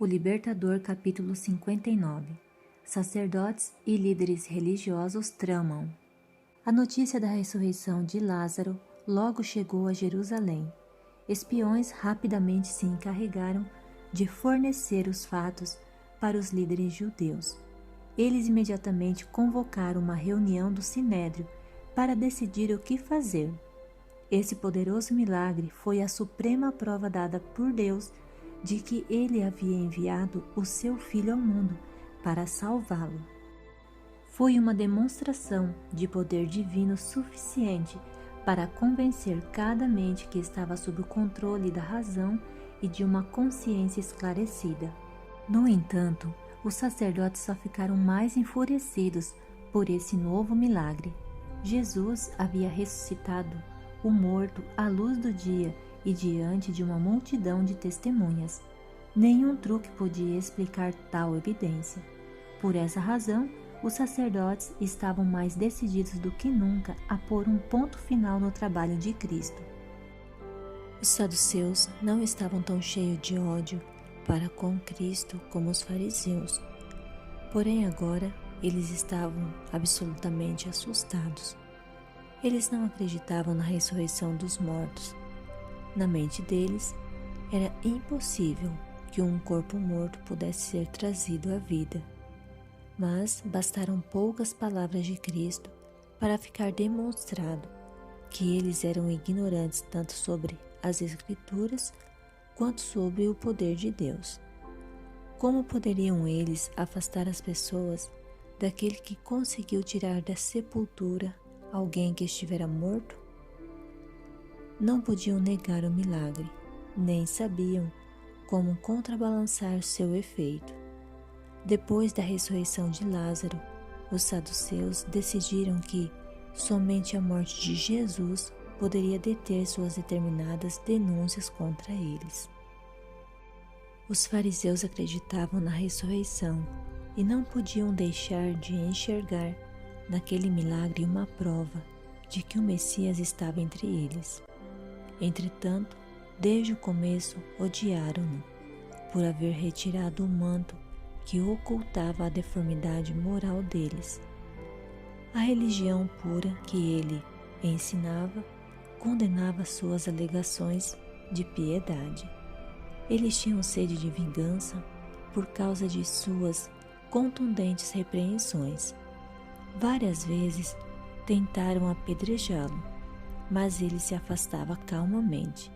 O Libertador, capítulo 59. Sacerdotes e líderes religiosos tramam. A notícia da ressurreição de Lázaro logo chegou a Jerusalém. Espiões rapidamente se encarregaram de fornecer os fatos para os líderes judeus. Eles imediatamente convocaram uma reunião do Sinédrio para decidir o que fazer. Esse poderoso milagre foi a suprema prova dada por Deus de que ele havia enviado o seu Filho ao mundo para salvá-lo. Foi uma demonstração de poder divino suficiente para convencer cada mente que estava sob o controle da razão e de uma consciência esclarecida. No entanto, os sacerdotes só ficaram mais enfurecidos por esse novo milagre. Jesus havia ressuscitado o morto à luz do dia e diante de uma multidão de testemunhas. Nenhum truque podia explicar tal evidência. Por essa razão, os sacerdotes estavam mais decididos do que nunca a pôr um ponto final no trabalho de Cristo. Os saduceus não estavam tão cheios de ódio para com Cristo como os fariseus. Porém, agora eles estavam absolutamente assustados. Eles não acreditavam na ressurreição dos mortos. Na mente deles, era impossível que um corpo morto pudesse ser trazido à vida. Mas bastaram poucas palavras de Cristo para ficar demonstrado que eles eram ignorantes tanto sobre as Escrituras quanto sobre o poder de Deus. Como poderiam eles afastar as pessoas daquele que conseguiu tirar da sepultura alguém que estivera morto? Não podiam negar o milagre, nem sabiam como contrabalançar seu efeito. Depois da ressurreição de Lázaro, os saduceus decidiram que somente a morte de Jesus poderia deter suas determinadas denúncias contra eles. Os fariseus acreditavam na ressurreição e não podiam deixar de enxergar naquele milagre uma prova de que o Messias estava entre eles. Entretanto, desde o começo odiaram-no por haver retirado o manto que ocultava a deformidade moral deles. A religião pura que ele ensinava condenava suas alegações de piedade. Eles tinham sede de vingança por causa de suas contundentes repreensões. Várias vezes tentaram apedrejá-lo, mas ele se afastava calmamente.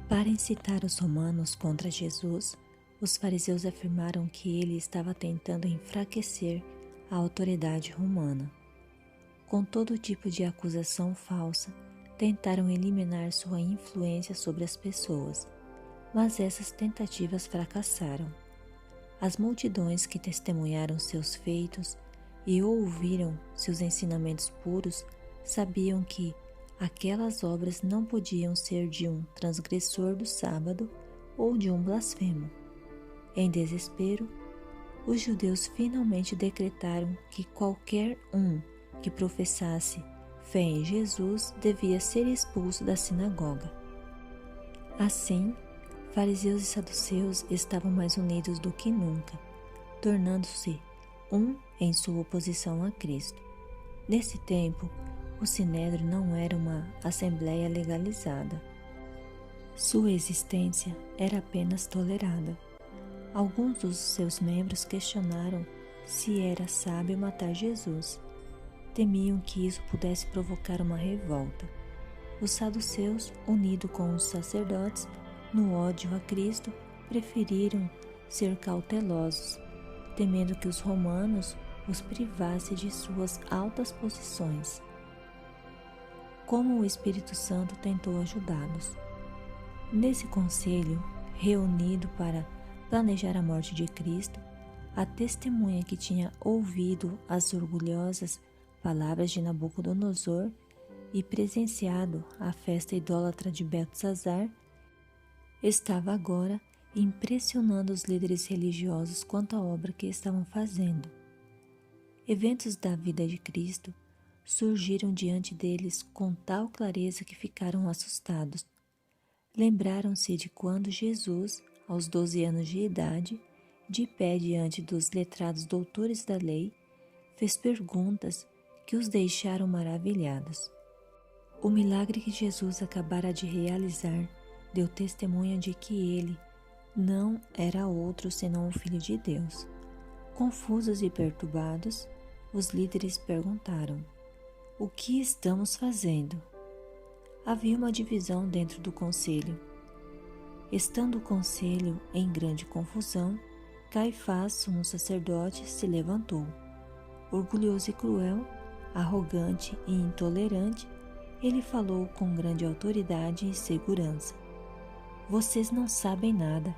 Para incitar os romanos contra Jesus, os fariseus afirmaram que ele estava tentando enfraquecer a autoridade romana. Com todo tipo de acusação falsa, tentaram eliminar sua influência sobre as pessoas, mas essas tentativas fracassaram. As multidões que testemunharam seus feitos e ouviram seus ensinamentos puros sabiam que aquelas obras não podiam ser de um transgressor do sábado ou de um blasfemo. Em desespero, os judeus finalmente decretaram que qualquer um que professasse fé em Jesus devia ser expulso da sinagoga. Assim, fariseus e saduceus estavam mais unidos do que nunca, tornando-se um em sua oposição a Cristo. Nesse tempo, o Sinédrio não era uma assembleia legalizada. Sua existência era apenas tolerada. Alguns dos seus membros questionaram se era sábio matar Jesus. Temiam que isso pudesse provocar uma revolta. Os saduceus, unidos com os sacerdotes, no ódio a Cristo, preferiram ser cautelosos, temendo que os romanos os privassem de suas altas posições. Como o Espírito Santo tentou ajudá-los. Nesse conselho, reunido para planejar a morte de Cristo, a testemunha que tinha ouvido as orgulhosas palavras de Nabucodonosor e presenciado a festa idólatra de Beltesazar, estava agora impressionando os líderes religiosos quanto à obra que estavam fazendo. Eventos da vida de Cristo surgiram diante deles com tal clareza que ficaram assustados. Lembraram-se de quando Jesus, aos 12 anos de idade, de pé diante dos letrados doutores da lei, fez perguntas que os deixaram maravilhados. O milagre que Jesus acabara de realizar deu testemunho de que ele não era outro senão o Filho de Deus. Confusos e perturbados, os líderes perguntaram: "O que estamos fazendo?" Havia uma divisão dentro do conselho. Estando o conselho em grande confusão, Caifás, sumo sacerdote, se levantou. Orgulhoso e cruel, arrogante e intolerante, ele falou com grande autoridade e segurança: "Vocês não sabem nada.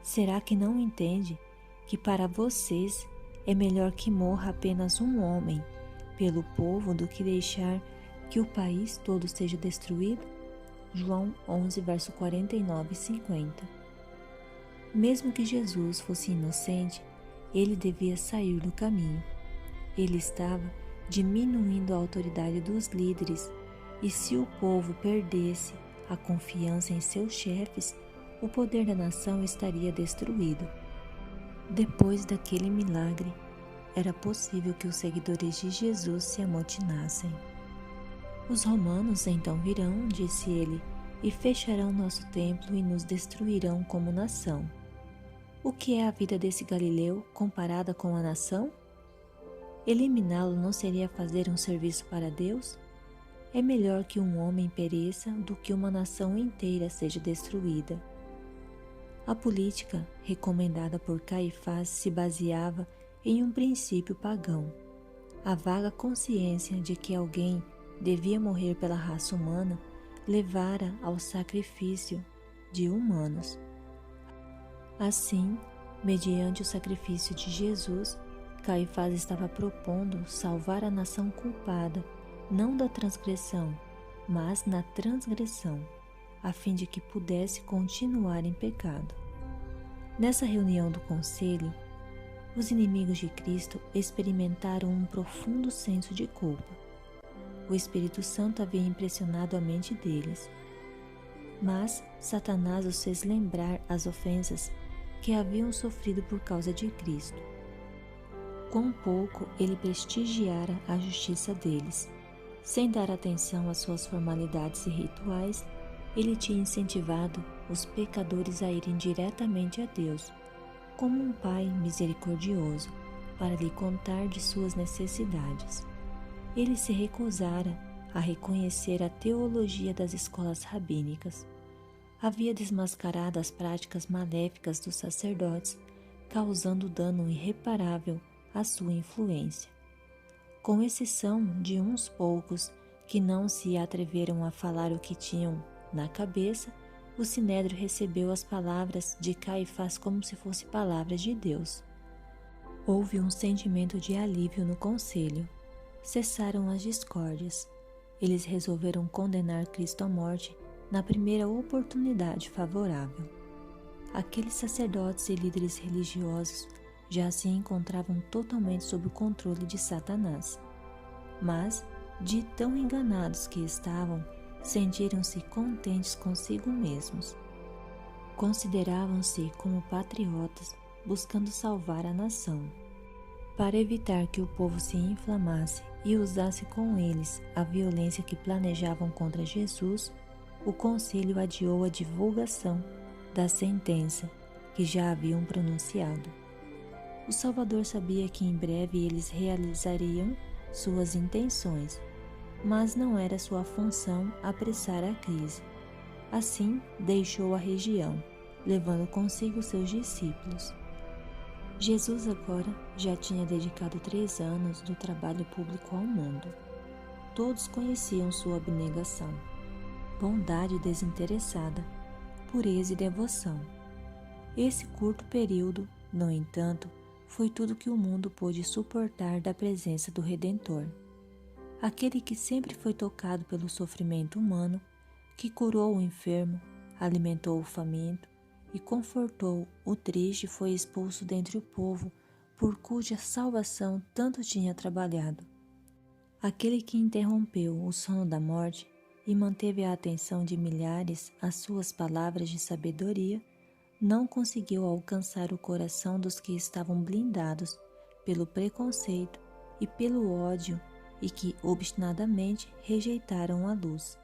Será que não entende que para vocês é melhor que morra apenas um homem pelo povo do que deixar que o país todo seja destruído?" João 11, verso 49 e 50. Mesmo que Jesus fosse inocente, ele devia sair do caminho. Ele estava diminuindo a autoridade dos líderes, e se o povo perdesse a confiança em seus chefes, o poder da nação estaria destruído. Depois daquele milagre, era possível que os seguidores de Jesus se amotinassem. "Os romanos então virão", disse ele, "e fecharão nosso templo e nos destruirão como nação. O que é a vida desse Galileu comparada com a nação? Eliminá-lo não seria fazer um serviço para Deus? É melhor que um homem pereça do que uma nação inteira seja destruída." A política recomendada por Caifás se baseava em um princípio pagão: a vaga consciência de que alguém devia morrer pela raça humana levara ao sacrifício de humanos. Assim, mediante o sacrifício de Jesus, Caifás estava propondo salvar a nação culpada, não da transgressão, mas na transgressão, a fim de que pudesse continuar em pecado. Nessa reunião do conselho, os inimigos de Cristo experimentaram um profundo senso de culpa. O Espírito Santo havia impressionado a mente deles, mas Satanás os fez lembrar as ofensas que haviam sofrido por causa de Cristo. Quão pouco ele prestigiara a justiça deles. Sem dar atenção às suas formalidades e rituais, ele tinha incentivado os pecadores a irem diretamente a Deus, como um pai misericordioso, para lhe contar de suas necessidades. Ele se recusara a reconhecer a teologia das escolas rabínicas. Havia desmascarado as práticas maléficas dos sacerdotes, causando dano irreparável à sua influência. Com exceção de uns poucos que não se atreveram a falar o que tinham na cabeça, o Sinédrio recebeu as palavras de Caifás como se fossem palavras de Deus. Houve um sentimento de alívio no conselho. Cessaram as discórdias. Eles resolveram condenar Cristo à morte na primeira oportunidade favorável. Aqueles sacerdotes e líderes religiosos já se encontravam totalmente sob o controle de Satanás. Mas, de tão enganados que estavam, sentiram-se contentes consigo mesmos. Consideravam-se como patriotas, buscando salvar a nação. Para evitar que o povo se inflamasse e usasse com eles a violência que planejavam contra Jesus, o conselho adiou a divulgação da sentença que já haviam pronunciado. O Salvador sabia que em breve eles realizariam suas intenções, mas não era sua função apressar a crise. Assim, deixou a região, levando consigo seus discípulos. Jesus agora já tinha dedicado 3 anos do trabalho público ao mundo. Todos conheciam sua abnegação, bondade desinteressada, pureza e devoção. Esse curto período, no entanto, foi tudo que o mundo pôde suportar da presença do Redentor. Aquele que sempre foi tocado pelo sofrimento humano, que curou o enfermo, alimentou o faminto e confortou o triste, foi expulso dentre o povo por cuja salvação tanto tinha trabalhado. Aquele que interrompeu o sono da morte e manteve a atenção de milhares às suas palavras de sabedoria, não conseguiu alcançar o coração dos que estavam blindados pelo preconceito e pelo ódio e que obstinadamente rejeitaram a luz.